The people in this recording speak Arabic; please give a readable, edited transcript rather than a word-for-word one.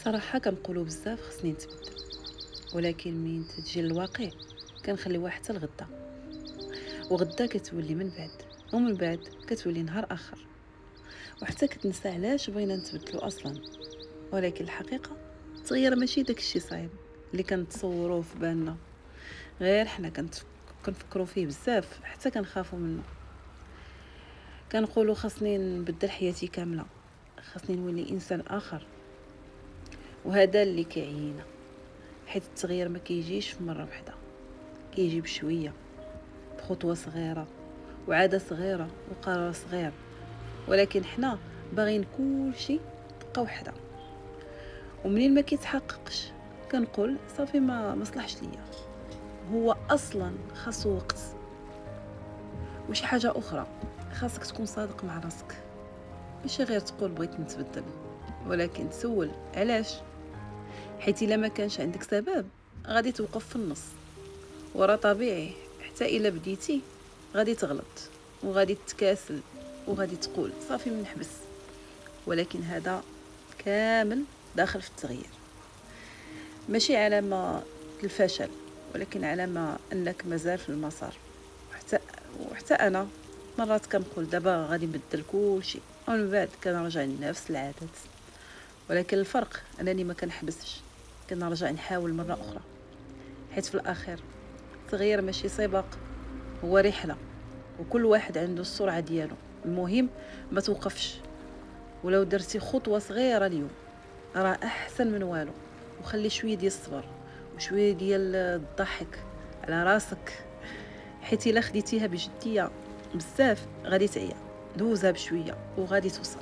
صراحة كنقولوا بزاف خصني نتبدل، ولكن من تجي للواقع كنخليوها حتى لغدا، وغدا كتولي من بعد، ومن بعد كتولي نهار اخر، وحتى كتنسى علاش بغينا نتبدلو اصلا. ولكن الحقيقة التغيير ماشي داكشي صعيب اللي كنتصوروه في بالنا، غير حنا كنفكروا فيه بزاف حتى كنخافوا منه. كنقولوا خاصني نبدل حياتي كاملة، خاصني نولي انسان اخر، وهذا اللي كيعيينا، حيت التغيير ما كيجيش في مره واحده، كيجي بشويه، بخطوه صغيره وعاده صغيره وقرار صغير. ولكن حنا باغيين كلشي دقه وحده، ومنين ما كيتحققش كنقول صافي ما مصلحش ليا. هو اصلا خاصو وقت. وشي حاجه اخرى، خاصك تكون صادق مع راسك، ماشي غير تقول بغيت نتبدل، ولكن تسول علاش. حيت الا ما كانش عندك سبب غادي توقف في النص، وراه طبيعي حتى الا بديتي غادي تغلط وغادي تكاسل وغادي تقول صافي من نحبس. ولكن هذا كامل داخل في التغيير، ماشي علامة الفشل، ولكن علامة انك مازال في المسار. وحتى انا مرات كنقول دابا غادي نبدل كلشي، ومن بعد كنرجع لنفس العادات. ولكن الفرق انني ما كنحبسش، كنرجع نحاول مرة اخرى. حيت في الاخير التغيير ماشي سباق، هو رحلة، وكل واحد عنده السرعة ديالو. المهم ما توقفش، ولو درتي خطوة صغيرة اليوم راه احسن من والو. وخلي شوية ديال الصبر وشوية ديال الضحك على راسك، حيت الا خديتيها بجدية بزاف غادي تعيا. دوزها بشوية وغادي توصل.